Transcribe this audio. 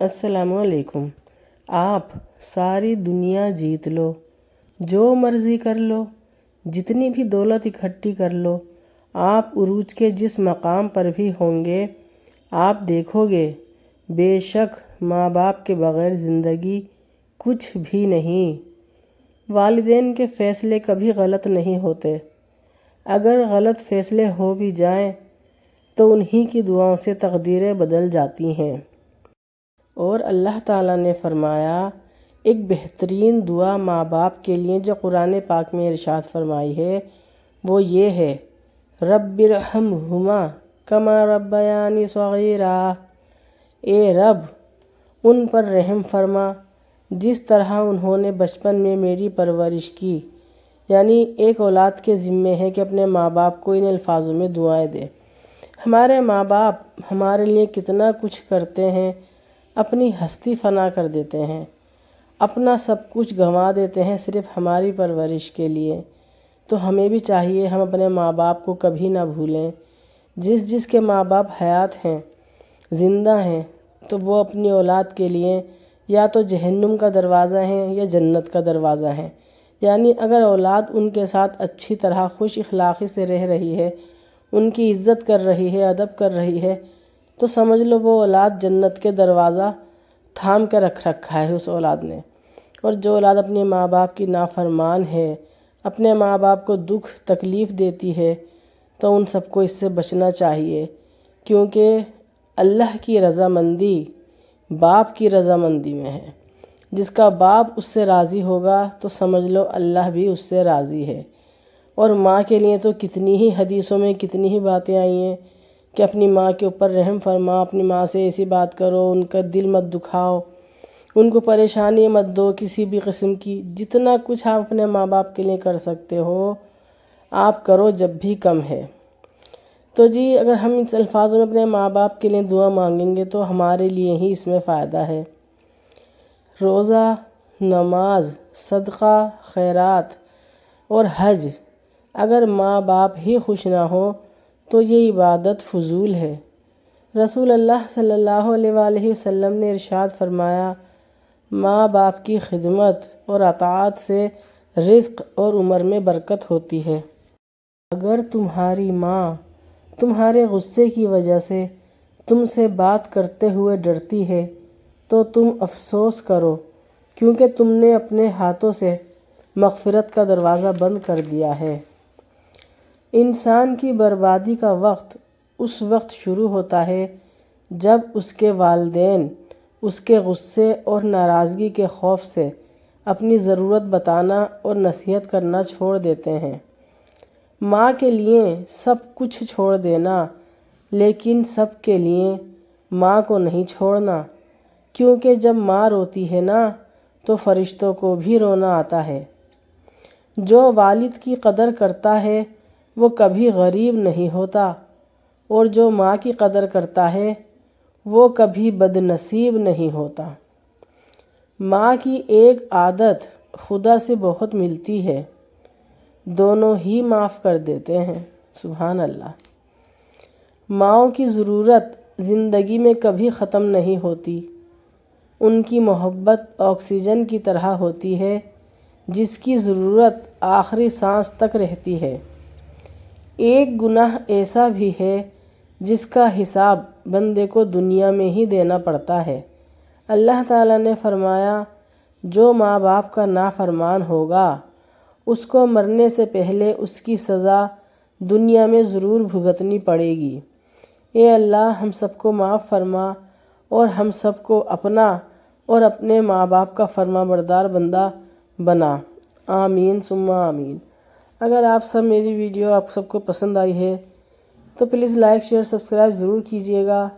السلام علیکم۔ آپ ساری دنیا جیت لو، جو مرضی کر لو، جتنی بھی دولت اکٹھی کر لو، آپ عروج کے جس مقام پر بھی ہوں گے، آپ دیکھو گے بے شک ماں باپ کے بغیر زندگی کچھ بھی نہیں۔ والدین کے فیصلے کبھی غلط نہیں ہوتے، اگر غلط فیصلے ہو بھی جائیں تو انہی کی دعاؤں سے تقدیریں بدل جاتی ہیں۔ اور اللہ تعالیٰ نے فرمایا، ایک بہترین دعا ماں باپ کے لیے جو قرآن پاک میں ارشاد فرمائی ہے وہ یہ ہے، رب ارحمہما کما ربیانی صغیرا۔ اے رب ان پر رحم فرما جس طرح انہوں نے بچپن میں میری پرورش کی۔ یعنی ایک اولاد کے ذمے ہے کہ اپنے ماں باپ کو ان الفاظوں میں دعائیں دے۔ ہمارے ماں باپ ہمارے لیے کتنا کچھ کرتے ہیں، اپنی ہستی فنا کر دیتے ہیں، اپنا سب کچھ گنوا دیتے ہیں صرف ہماری پرورش کے لیے۔ تو ہمیں بھی چاہیے ہم اپنے ماں باپ کو کبھی نہ بھولیں۔ جس کے ماں باپ حیات ہیں، زندہ ہیں، تو وہ اپنی اولاد کے لیے یا تو جہنم کا دروازہ ہیں یا جنت کا دروازہ ہیں۔ یعنی اگر اولاد ان کے ساتھ اچھی طرح خوش اخلاقی سے رہ رہی ہے، ان کی عزت کر رہی ہے، ادب کر رہی ہے، تو سمجھ لو وہ اولاد جنت کے دروازہ تھام کے رکھ رکھا ہے اس اولاد نے۔ اور جو اولاد اپنے ماں باپ کی نافرمان ہے، اپنے ماں باپ کو دکھ تکلیف دیتی ہے، تو ان سب کو اس سے بچنا چاہیے، کیونکہ اللہ کی رضامندی باپ کی رضامندی میں ہے۔ جس کا باپ اس سے راضی ہوگا تو سمجھ لو اللہ بھی اس سے راضی ہے۔ اور ماں کے لیے تو کتنی ہی حدیثوں میں کتنی ہی باتیں آئی ہیں کہ اپنی ماں کے اوپر رحم فرما، اپنی ماں سے ایسی بات کرو، ان کا دل مت دکھاؤ، ان کو پریشانی مت دو کسی بھی قسم کی۔ جتنا کچھ آپ اپنے ماں باپ کے لیے کر سکتے ہو آپ کرو، جب بھی کم ہے۔ تو جی اگر ہم ان الفاظوں میں اپنے ماں باپ کے لیے دعا مانگیں گے تو ہمارے لیے ہی اس میں فائدہ ہے۔ روزہ، نماز، صدقہ، خیرات اور حج، اگر ماں باپ ہی خوش نہ ہوں تو یہ عبادت فضول ہے۔ رسول اللہ صلی اللہ علیہ وآلہ وسلم نے ارشاد فرمایا، ماں باپ کی خدمت اور اطاعت سے رزق اور عمر میں برکت ہوتی ہے۔ اگر تمہاری ماں تمہارے غصے کی وجہ سے تم سے بات کرتے ہوئے ڈرتی ہے تو تم افسوس کرو، کیونکہ تم نے اپنے ہاتھوں سے مغفرت کا دروازہ بند کر دیا ہے۔ انسان کی بربادی کا وقت اس وقت شروع ہوتا ہے جب اس کے والدین اس کے غصے اور ناراضگی کے خوف سے اپنی ضرورت بتانا اور نصیحت کرنا چھوڑ دیتے ہیں۔ ماں کے لیے سب کچھ چھوڑ دینا، لیکن سب کے لیے ماں کو نہیں چھوڑنا، کیونکہ جب ماں روتی ہے نا تو فرشتوں کو بھی رونا آتا ہے۔ جو والد کی قدر کرتا ہے وہ کبھی غریب نہیں ہوتا، اور جو ماں کی قدر کرتا ہے وہ کبھی بد نصیب نہیں ہوتا۔ ماں کی ایک عادت خدا سے بہت ملتی ہے، دونوں ہی معاف کر دیتے ہیں۔ سبحان اللہ۔ ماؤں کی ضرورت زندگی میں کبھی ختم نہیں ہوتی۔ ان کی محبت آکسیجن کی طرح ہوتی ہے جس کی ضرورت آخری سانس تک رہتی ہے۔ ایک گناہ ایسا بھی ہے جس کا حساب بندے کو دنیا میں ہی دینا پڑتا ہے۔ اللہ تعالیٰ نے فرمایا، جو ماں باپ کا نافرمان ہوگا اس کو مرنے سے پہلے اس کی سزا دنیا میں ضرور بھگتنی پڑے گی۔ اے اللہ ہم سب کو معاف فرما اور ہم سب کو اپنا اور اپنے ماں باپ کا فرما بردار بندہ بنا۔ آمین ثم آمین۔ اگر میری ویڈیو آپ سب کو پسند آئی ہے تو پلیز لائک شیئر سبسکرائب ضرور کیجیے گا۔